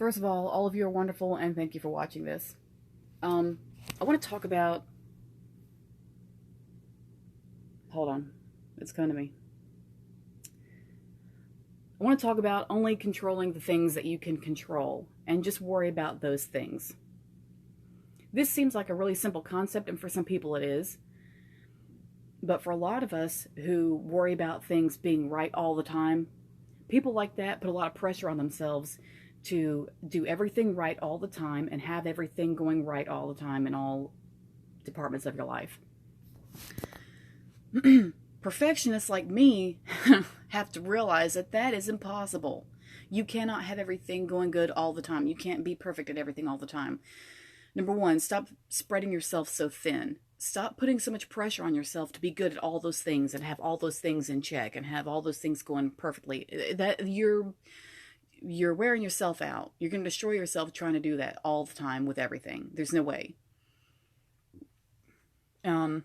First of all of you are wonderful, and thank you for watching this. I want to talk about. Hold on, it's coming to me. I want to talk about only controlling the things that you can control, and just worry about those things. This seems like a really simple concept, and for some people it is. But for a lot of us who worry about things being right all the time, people like that put a lot of pressure on themselves to do everything right all the time and have everything going right all the time in all departments of your life. Perfectionists like me have to realize that that is impossible. You cannot have everything going good all the time. You can't be perfect at everything all the time. Number one, stop spreading yourself so thin. Stop putting so much pressure on yourself to be good at all those things and have all those things in check and have all those things going perfectly. That you're wearing yourself out. You're going to destroy yourself trying to do that all the time with everything. There's no way. You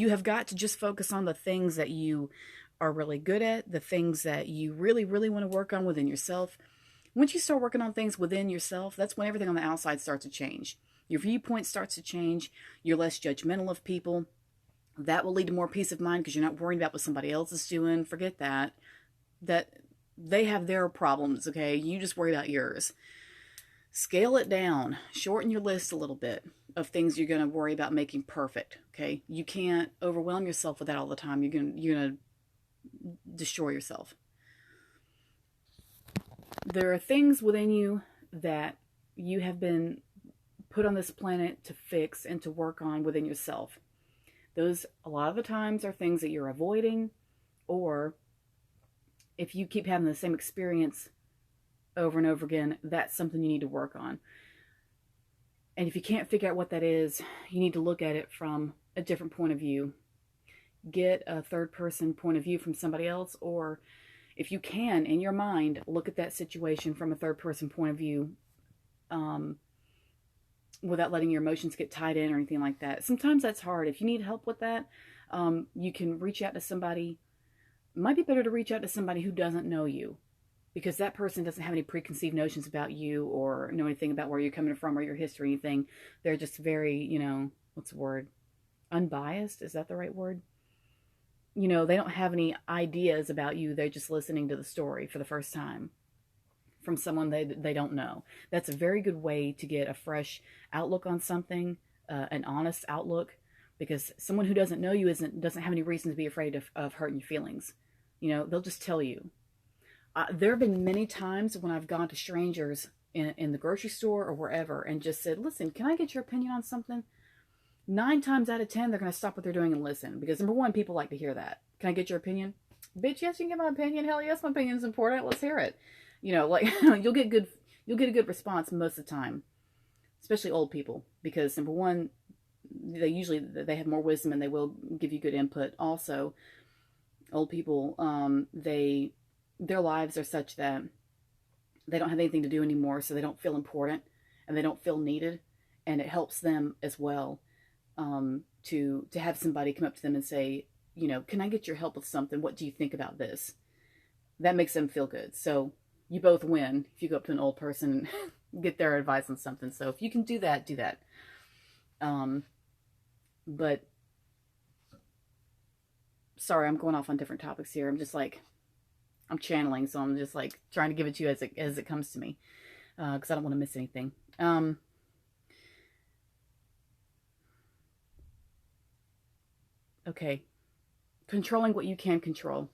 have got to just focus on the things that you are really good at, the things that you really, really want to work on within yourself. Once you start working on things within yourself, that's when everything on the outside starts to change. Your viewpoint starts to change. You're less judgmental of people. That will lead to more peace of mind because you're not worrying about what somebody else is doing. Forget that. That they have their problems, okay? You just worry about yours. Scale it down. Shorten your list a little bit of things you're going to worry about making perfect, okay? You can't overwhelm yourself with that all the time. You're going to destroy yourself. There are things within you that you have been put on this planet to fix and to work on within yourself. Those, a lot of the times, are things that you're avoiding, or if you keep having the same experience over and over again, that's something you need to work on. And if you can't figure out what that is, you need to look at it from a different point of view. Get a third-person point of view from somebody else, or if you can, in your mind, look at that situation from a third-person point of view, without letting your emotions get tied in or anything like that. Sometimes that's hard. If you need help with that, you can reach out to somebody. It might be better to reach out to somebody who doesn't know you, because that person doesn't have any preconceived notions about you or know anything about where you're coming from or your history or anything. They're just very, what's the word? Unbiased? Is that the right word? They don't have any ideas about you. They're just listening to the story for the first time from someone they don't know. That's a very good way to get a fresh outlook on something, an honest outlook, because someone who doesn't know you doesn't have any reason to be afraid of hurting your feelings. They'll just tell you. There have been many times when I've gone to strangers in the grocery store or wherever and just said, listen, can I get your opinion on something? 9 times out of 10, they're going to stop what they're doing and listen. Because number one, people like to hear that. Can I get your opinion? Bitch, yes, you can get my opinion. Hell yes, my opinion's important. Let's hear it. You'll get a good response most of the time, especially old people, because number one, they have more wisdom and they will give you good input. Also, old people, their lives are such that they don't have anything to do anymore, so they don't feel important and they don't feel needed, and it helps them as well, to have somebody come up to them and say, can I get your help with something? What do you think about this? That makes them feel good. So you both win if you go up to an old person and get their advice on something. So if you can do that, do that. But sorry, I'm going off on different topics here. I'm channeling, so I'm just trying to give it to you as it comes to me, because I don't want to miss anything. Okay, controlling what you can control.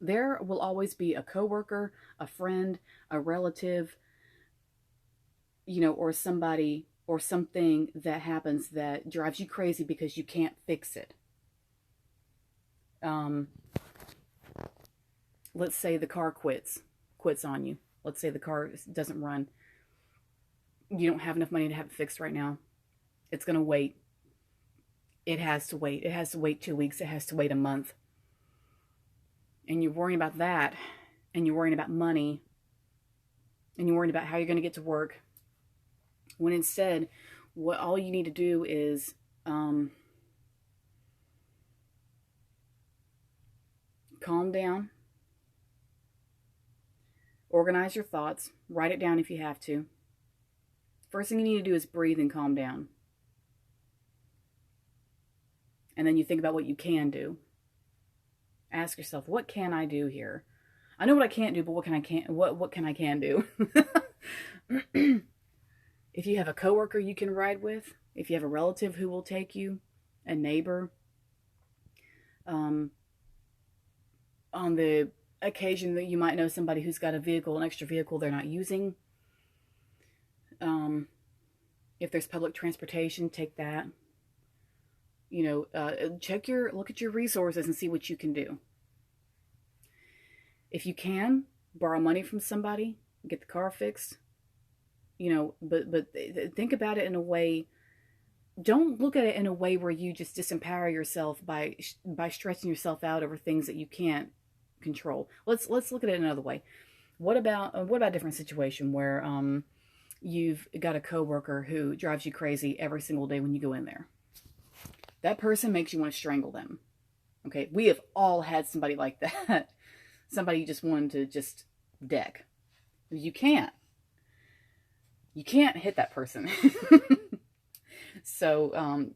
There will always be a coworker, a friend, a relative, or somebody or something that happens that drives you crazy because you can't fix it. Let's say the car quits on you. Let's say the car doesn't run. You don't have enough money to have it fixed right now. It's going to wait. It has to wait. It has to wait 2 weeks. It has to wait a month. And you're worrying about that, and you're worrying about money, and you're worrying about how you're going to get to work, when instead, all you need to do is calm down, Organize your thoughts. Write it down if you have to. First thing you need to do is breathe and calm down. And then you think about what you can do. Ask yourself, what can I do here? I know what I can't do, but what can I can do? If you have a coworker you can ride with, if you have a relative who will take you, a neighbor, on the occasion that you might know somebody who's got a vehicle, an extra vehicle they're not using. If there's public transportation, take that. Look at your resources and see what you can do. If you can, borrow money from somebody, get the car fixed. But think about it in a way. Don't look at it in a way where you just disempower yourself by stressing yourself out over things that you can't control. Let's look at it another way. What about a different situation where you've got a coworker who drives you crazy every single day when you go in there? That person makes you want to strangle them. Okay, we have all had somebody like that. Somebody you just wanted to just deck. You can't hit that person. So,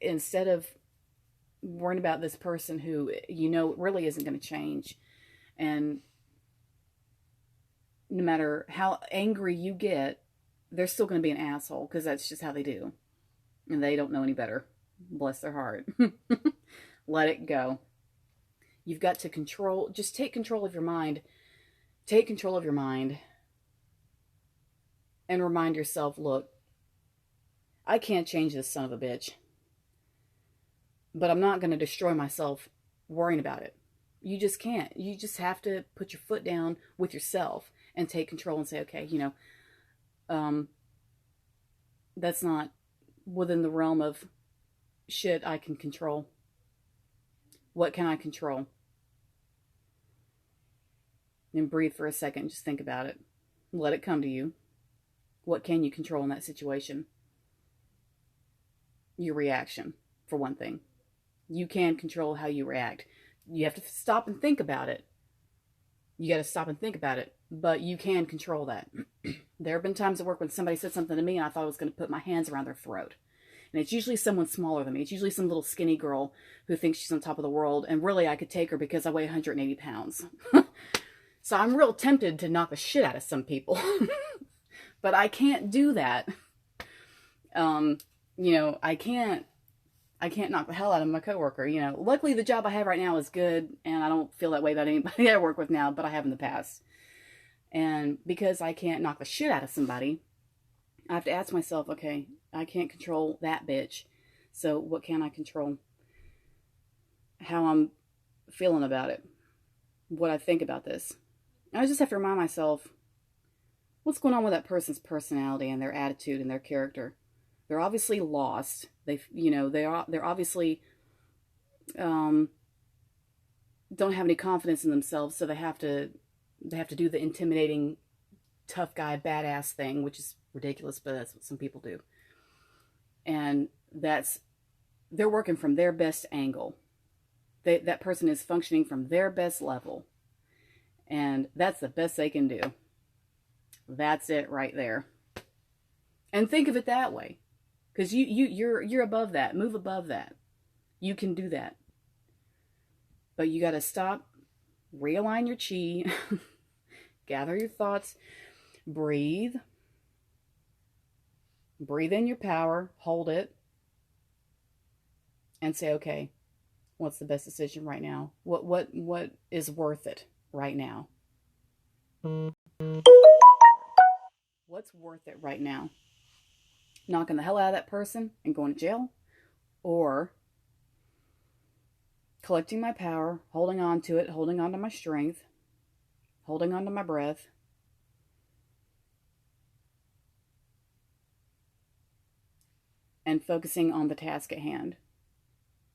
instead of worrying about this person who, really isn't going to change, and no matter how angry you get, they're still going to be an asshole, because that's just how they do. And they don't know any better. Bless their heart. Let it go. You've got to just take control of your mind. Take control of your mind. And remind yourself, look, I can't change this son of a bitch. But I'm not going to destroy myself worrying about it. You just can't. You just have to put your foot down with yourself and take control and say, okay, that's not within the realm of shit I can control. What can I control? And breathe for a second. Just think about it. Let it come to you. What can you control in that situation? Your reaction, for one thing. You can control how you react. You have to stop and think about it. You got to stop and think about it. But you can control that. There have been times at work when somebody said something to me and I thought I was going to put my hands around their throat. And it's usually someone smaller than me. It's usually some little skinny girl who thinks she's on top of the world. And really, I could take her because I weigh 180 pounds. So I'm real tempted to knock the shit out of some people. But I can't do that. I can't knock the hell out of my coworker. Luckily the job I have right now is good, and I don't feel that way about anybody I work with now, but I have in the past. And because I can't knock the shit out of somebody, I have to ask myself, okay, I can't control that bitch. So what can I control? How I'm feeling about it. What I think about this. And I just have to remind myself, what's going on with that person's personality and their attitude and their character? They're obviously lost. They're obviously don't have any confidence in themselves, so they have to do the intimidating, tough guy, badass thing, which is ridiculous, but that's what some people do. And they're working from their best angle. That person is functioning from their best level, and that's the best they can do. That's it right there. And think of it that way. Because you're above that. Move above that. You can do that. But you got to stop, realign your chi, gather your thoughts, breathe. Breathe in your power, hold it, and say, okay, what's the best decision right now? What is worth it right now? What's worth it right now? Knocking the hell out of that person and going to jail? Or collecting my power, holding on to it, holding on to my strength, holding on to my breath, and focusing on the task at hand,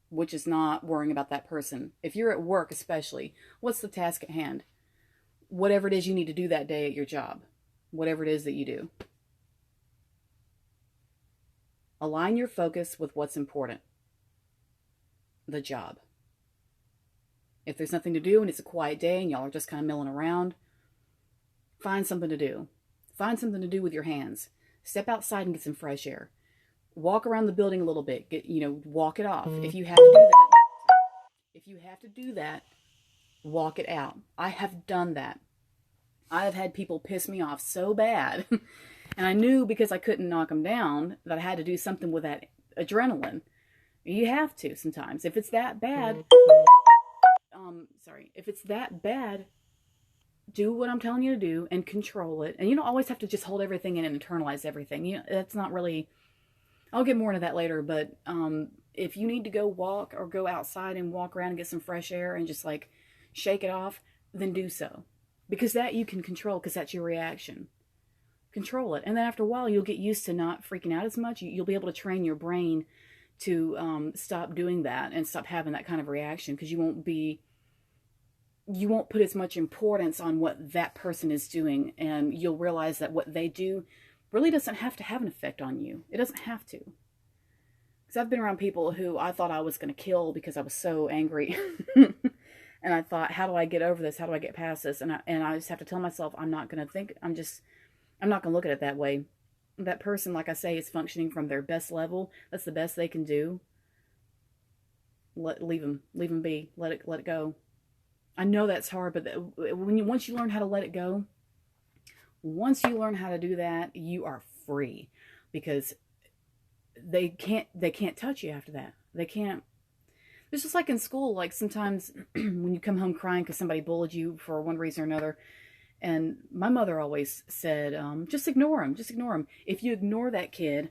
which is not worrying about that person. If you're at work especially, what's the task at hand? Whatever it is you need to do that day at your job. Whatever it is that you do. Align your focus with what's important. The job. If there's nothing to do and it's a quiet day and y'all are just kind of milling around, find something to do. Find something to do with your hands. Step outside and get some fresh air. Walk around the building a little bit. Walk it off. If you have to do that, walk it out. I have done that. I have had people piss me off so bad. And I knew, because I couldn't knock them down, that I had to do something with that adrenaline. You have to sometimes. If it's that bad, if it's that bad, do what I'm telling you to do and control it. And you don't always have to just hold everything in and internalize everything. That's not really, I'll get more into that later, but if you need to go walk or go outside and walk around and get some fresh air and just like shake it off, then do so. Because that you can control, because that's your reaction. Control it. And then after a while, you'll get used to not freaking out as much. You'll be able to train your brain to stop doing that and stop having that kind of reaction, because you won't put as much importance on what that person is doing, and you'll realize that what they do really doesn't have to have an effect on you. It doesn't have to. Because I've been around people who I thought I was going to kill because I was so angry. And I thought, how do I get over this? How do I get past this? And I just have to tell myself, I'm not going to think, I'm not going to look at it that way. That person, like I say, is functioning from their best level. That's the best they can do. Leave them be. Let it go. I know that's hard, but once you learn how to let it go, once you learn how to do that, you are free, because they can't touch you after that. They can't. It's just like in school, like sometimes when you come home crying because somebody bullied you for one reason or another. And my mother always said, just ignore them. Just ignore them. If you ignore that kid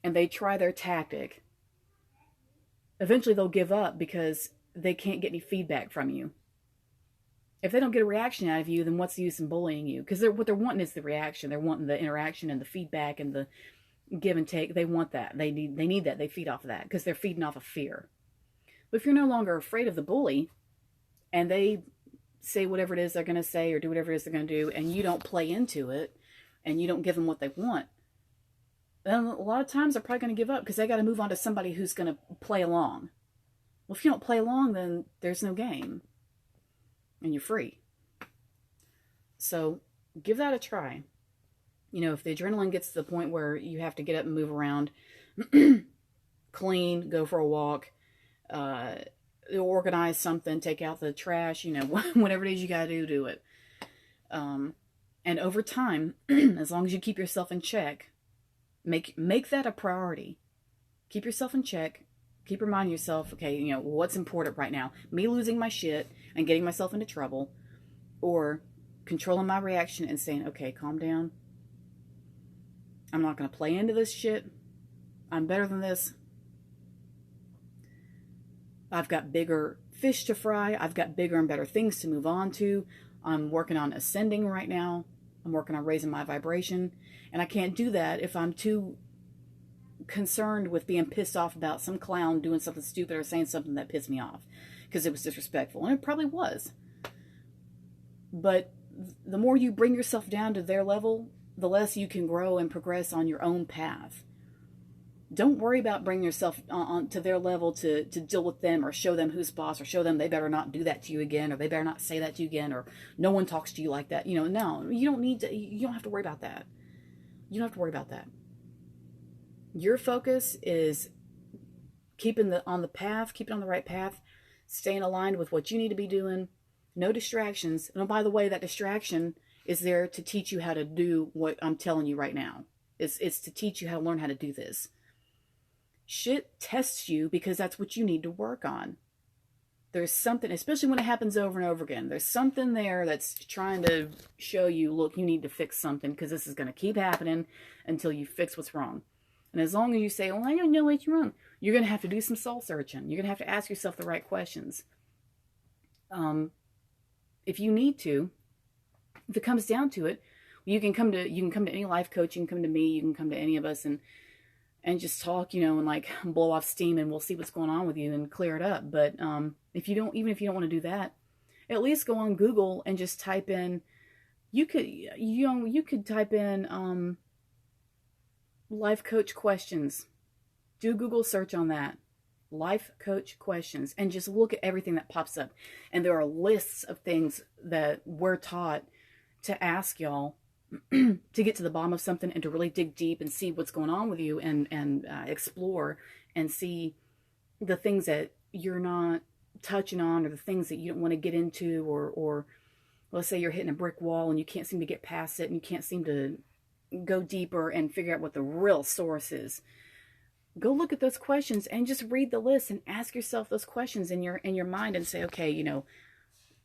and they try their tactic, eventually they'll give up because they can't get any feedback from you. If they don't get a reaction out of you, then what's the use in bullying you? Because what they're wanting is the reaction. They're wanting the interaction and the feedback and the give and take. They want that. They need that. They feed off of that because they're feeding off of fear. But if you're no longer afraid of the bully and they say whatever it is they're going to say or do whatever it is they're going to do, and you don't play into it and you don't give them what they want, then a lot of times they're probably going to give up because they got to move on to somebody who's going to play along. Well, if you don't play along, then there's no game and you're free. So give that a try. If the adrenaline gets to the point where you have to get up and move around, clean, go for a walk, organize something, take out the trash, whatever it is you gotta do it. And over time, as long as you keep yourself in check, make that a priority. Keep yourself in check. Keep reminding yourself, okay, what's important right now? Me losing my shit and getting myself into trouble, or controlling my reaction and saying, okay, calm down. I'm not going to play into this shit. I'm better than this. I've got bigger fish to fry. I've got bigger and better things to move on to. I'm working on ascending right now. I'm working on raising my vibration. And I can't do that if I'm too concerned with being pissed off about some clown doing something stupid or saying something that pissed me off because it was disrespectful. And it probably was. But the more you bring yourself down to their level, the less you can grow and progress on your own path. Don't worry about bringing yourself on to their level to deal with them or show them who's boss or show them they better not do that to you again or they better not say that to you again or no one talks to you like that. No, you don't need to. You don't have to worry about that. You don't have to worry about that. Your focus is keeping on the right path, staying aligned with what you need to be doing. No distractions. And by the way, that distraction is there to teach you how to do what I'm telling you right now. It's to teach you how to learn how to do this. Shit tests you because that's what you need to work on. There's something, especially when it happens over and over again, there's something there that's trying to show you, look, you need to fix something because this is going to keep happening until you fix what's wrong. And as long as you say, well, I don't know what's wrong, you're going to have to do some soul searching. You're going to have to ask yourself the right questions. If you need to, if it comes down to it, you can come to any life coach, you can come to me, you can come to any of us and just talk, and like blow off steam and we'll see what's going on with you and clear it up. But even if you don't want to do that, at least go on Google and just type in, you could type in life coach questions. Do a Google search on that. Life coach questions, and just look at everything that pops up. And there are lists of things that we're taught to ask y'all to get to the bottom of something and to really dig deep and see what's going on with you and explore and see the things that you're not touching on, or the things that you don't want to get into, or let's say you're hitting a brick wall and you can't seem to get past it, and you can't seem to go deeper and figure out what the real source is. Go look at those questions and just read the list and ask yourself those questions in your mind and say, okay, you know,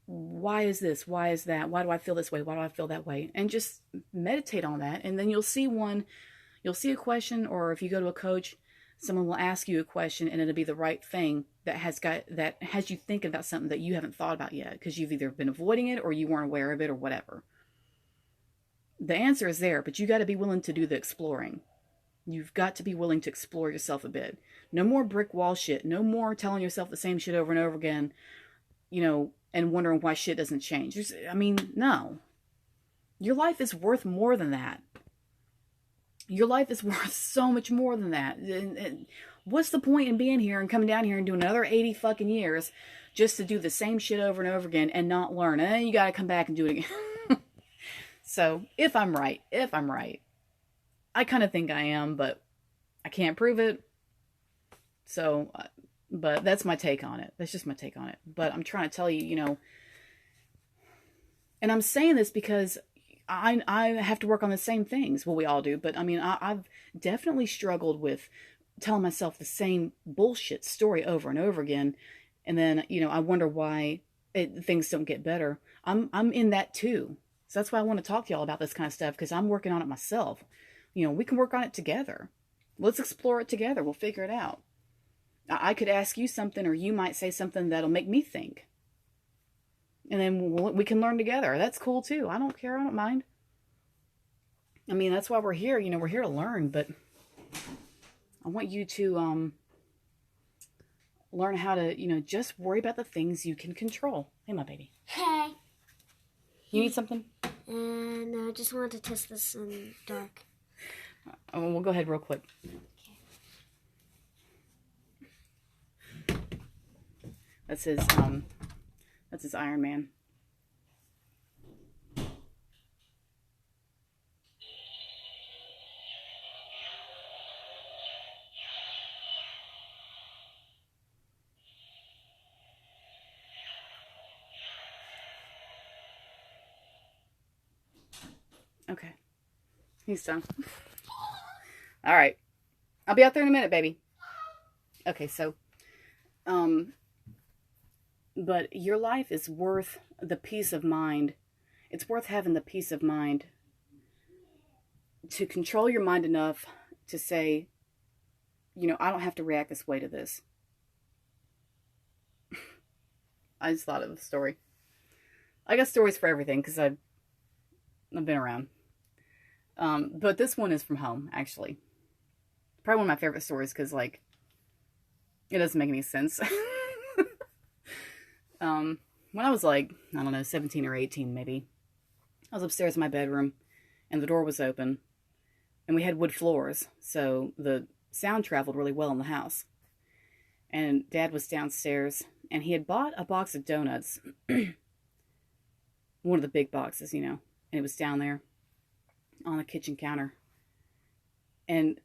why is this? Why is that? Why do I feel this way? Why do I feel that way? And just meditate on that. And then you'll see a question, or if you go to a coach, someone will ask you a question and it'll be the right thing that has you thinking about something that you haven't thought about yet, because you've either been avoiding it or you weren't aware of it or whatever. The answer is there, but you got to be willing to do the exploring. You've got to be willing to explore yourself a bit. No more brick wall shit. No more telling yourself the same shit over and over again, you know, and wondering why shit doesn't change. No. Your life is worth more than that. Your life is worth so much more than that. And what's the point in being here and coming down here and doing another 80 fucking years just to do the same shit over and over again and not learn? And then you got to come back and do it again. So, if I'm right, I kind of think I am, but I can't prove it. So, but that's my take on it. That's just my take on it. But I'm trying to tell you, you know, and I'm saying this because I have to work on the same things. Well, we all do. But I mean, I've definitely struggled with telling myself the same bullshit story over and over again. And then, you know, I wonder why things don't get better. I'm in that too. So that's why I want to talk to y'all about this kind of stuff, because I'm working on it myself. You know, we can work on it together. Let's explore it together. We'll figure it out. I could ask you something, or you might say something that'll make me think. And then we can learn together. That's cool too. I don't care. I don't mind. I mean, that's why we're here. You know, we're here to learn, but I want you to learn how to, you know, just worry about the things you can control. Hey, my baby. Hey. You need something? No, I just wanted to test this in the dark. Oh, we'll go ahead real quick. Okay. That's his Iron Man. Okay. He's done. All right. I'll be out there in a minute, baby. Okay, so, but your life is worth the peace of mind. It's worth having the peace of mind to control your mind enough to say, you know, I don't have to react this way to this. I just thought of a story. I got stories for everything because I've been around. But this one is from home, actually. Probably one of my favorite stories because, like, it doesn't make any sense. When I was like, I don't know, 17 or 18 maybe, I was upstairs in my bedroom and the door was open and we had wood floors, so the sound traveled really well in the house. And Dad was downstairs and he had bought a box of donuts, one of the big boxes, you know, and it was down there on the kitchen counter. And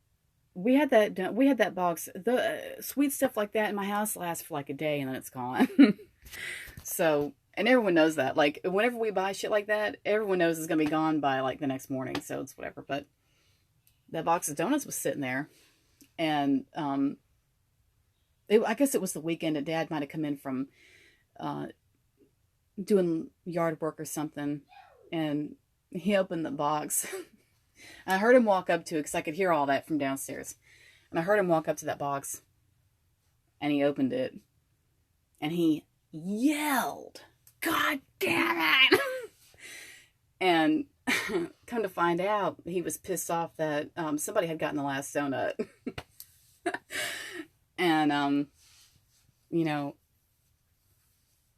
we had that box. The sweet stuff like that in my house lasts for like a day and then it's gone. So, and everyone knows that. Like, whenever we buy shit like that, everyone knows it's going to be gone by like the next morning. So it's whatever. But that box of donuts was sitting there. And I guess it was the weekend and Dad might have come in from doing yard work or something. And he opened the box. And I heard him walk up to it because I could hear all that from downstairs. And I heard him walk up to that box. And he opened it. And he yelled, "God damn it!" And come to find out, he was pissed off that somebody had gotten the last donut. And, you know,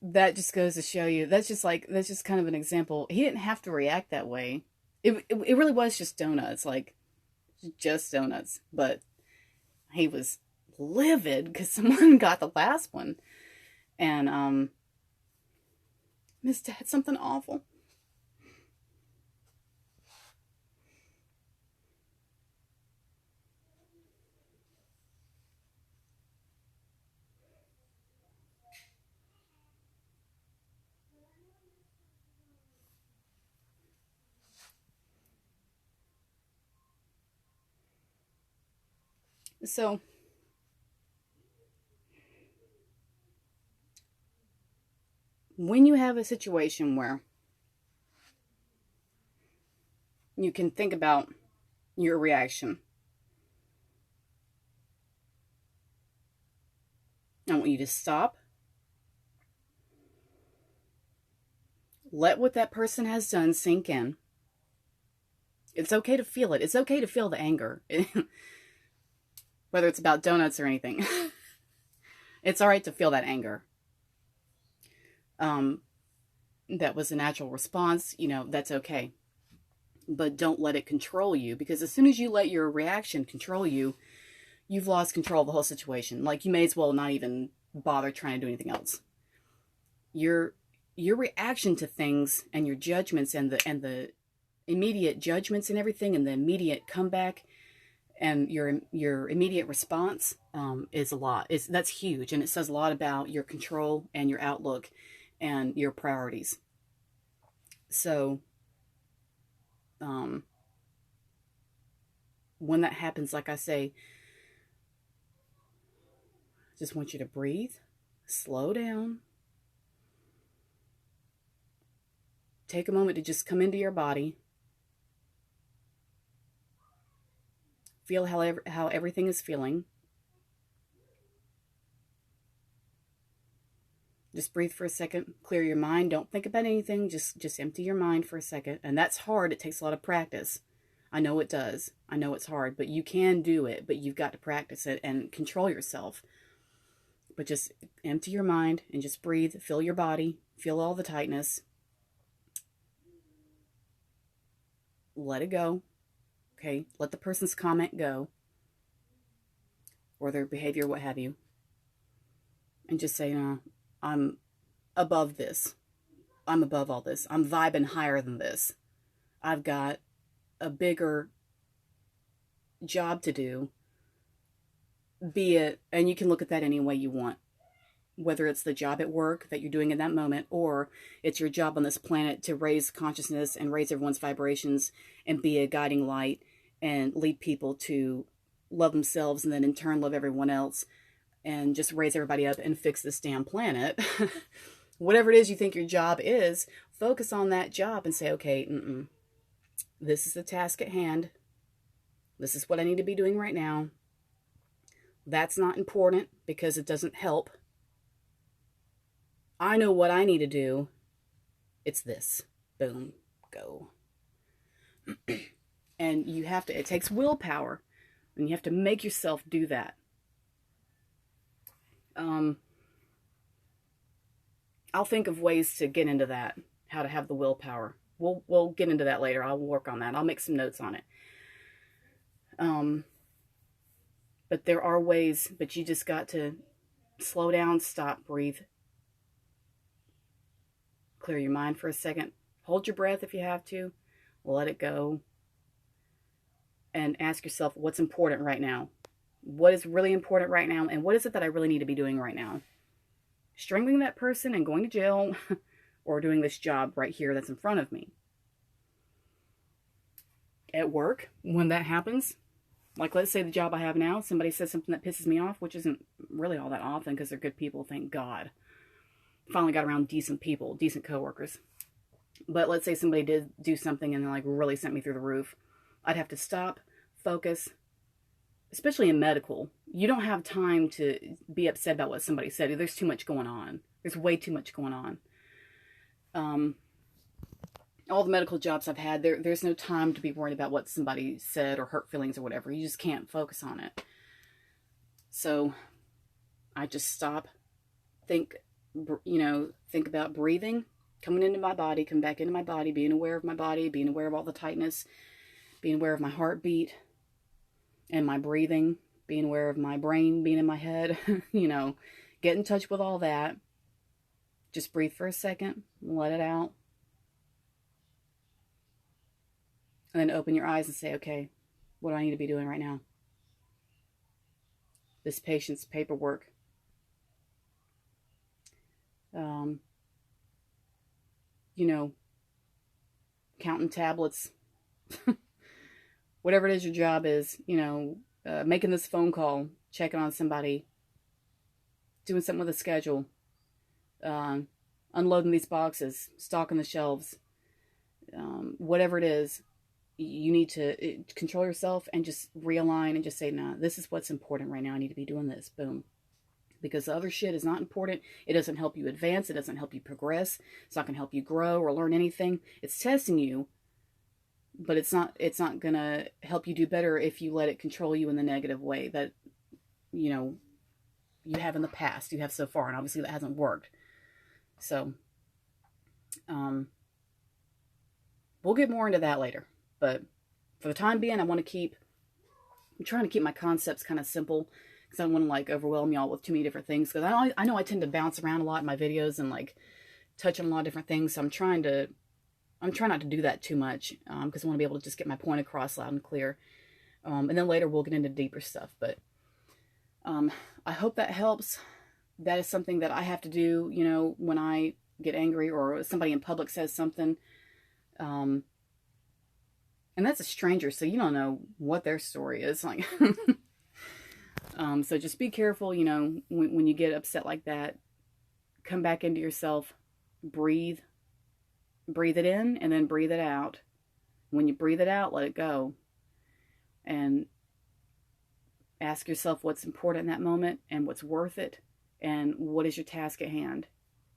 that just goes to show you, that's just kind of an example. He didn't have to react that way. It really was just donuts, like, just donuts. But he was livid because someone got the last one. And, Miss Dad, something awful. So, when you have a situation where you can think about your reaction, I want you to stop. Let what that person has done sink in. It's okay to feel it. It's okay to feel the anger, whether it's about donuts or anything. It's all right to feel that anger. That was a natural response. That's okay. But don't let it control you, because as soon as you let your reaction control you, you've lost control of the whole situation. Like, you may as well not even bother trying to do anything else. Your reaction to things and your judgments and the immediate judgments and everything and the immediate comeback and your immediate response is a lot. That's huge, and it says a lot about your control and your outlook and your priorities. So when that happens, like I say, I just want you to breathe, slow down, take a moment to just come into your body, feel how everything is feeling. Just breathe for a second, clear your mind, don't think about anything, just empty your mind for a second. And that's hard. It takes a lot of practice. I know it does. I know it's hard, but you can do it, but you've got to practice it and control yourself. But just empty your mind and just breathe, feel your body, feel all the tightness. Let it go. Okay? Let the person's comment go, or their behavior, what have you. And just say, no, I'm above this. I'm above all this. I'm vibing higher than this. I've got a bigger job to do. Be it, and you can look at that any way you want. Whether it's the job at work that you're doing in that moment, or it's your job on this planet to raise consciousness and raise everyone's vibrations and be a guiding light and lead people to love themselves and then in turn love everyone else and just raise everybody up and fix this damn planet. Whatever it is you think your job is, focus on that job and say, okay, this is the task at hand. This is what I need to be doing right now. That's not important because it doesn't help. I know what I need to do. It's this. Boom. Go. And it takes willpower. And you have to make yourself do that. I'll think of ways to get into that. How to have the willpower. We'll get into that later. I'll work on that. I'll make some notes on it. But there are ways, but you just got to slow down, stop, breathe. Clear your mind for a second. Hold your breath if you have to. Let it go. And ask yourself, what's important right now? What is really important right now? And what is it that I really need to be doing right now? Strangling that person and going to jail, or doing this job right here that's in front of me? At work, when that happens, like let's say the job I have now, somebody says something that pisses me off, which isn't really all that often because they're good people, thank God. Finally got around decent people, decent coworkers. But let's say somebody did do something and like really sent me through the roof. I'd have to stop, focus, especially in medical. You don't have time to be upset about what somebody said. There's too much going on. There's way too much going on. All the medical jobs I've had, there's no time to be worried about what somebody said or hurt feelings or whatever. You just can't focus on it. So I just stop, think about breathing, coming into my body, come back into my body, being aware of my body, being aware of all the tightness, being aware of my heartbeat and my breathing, being aware of my brain being in my head, get in touch with all that. Just breathe for a second, let it out. And then open your eyes and say, okay, what do I need to be doing right now? This patient's paperwork. Counting tablets. Whatever it is your job is, making this phone call, checking on somebody, doing something with a schedule, unloading these boxes, stocking the shelves, whatever it is, you need to control yourself and just realign and just say, nah, this is what's important right now. I need to be doing this. Boom. Because the other shit is not important. It doesn't help you advance. It doesn't help you progress. It's not going to help you grow or learn anything. It's testing you, but it's not going to help you do better if you let it control you in the negative way that, you know, you have in the past, you have so far, and obviously that hasn't worked. So, we'll get more into that later, but for the time being, I'm trying to keep my concepts kind of simple, because I don't want to like overwhelm y'all with too many different things, because I know I tend to bounce around a lot in my videos and like touch on a lot of different things, so I'm trying not to do that too much, because I want to be able to just get my point across loud and clear, and then later we'll get into deeper stuff, but I hope that helps. That is something that I have to do, you know, when I get angry or somebody in public says something. And that's a stranger, so you don't know what their story is. Like, so just be careful, you know, when you get upset like that. Come back into yourself, breathe it in, and then breathe it out. When you breathe it out, let it go. And ask yourself what's important in that moment and what's worth it and what is your task at hand.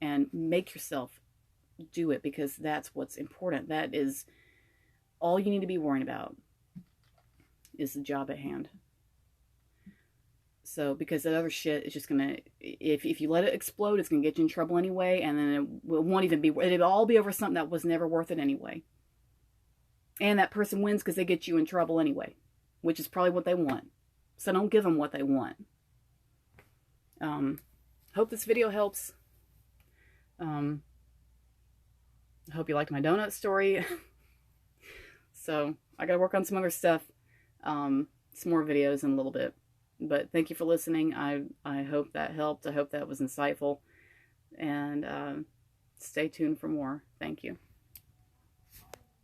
And make yourself do it, because that's what's important. That is all you need to be worrying about, is the job at hand. So, because that other shit is just gonna, if you let it explode, it's gonna get you in trouble anyway, and then it won't even be, it'll all be over something that was never worth it anyway. And that person wins because they get you in trouble anyway, which is probably what they want. So don't give them what they want. Hope this video helps. I hope you liked my donut story. So I gotta work on some other stuff, some more videos in a little bit. But thank you for listening. I hope that helped. I hope that was insightful. And stay tuned for more. Thank you.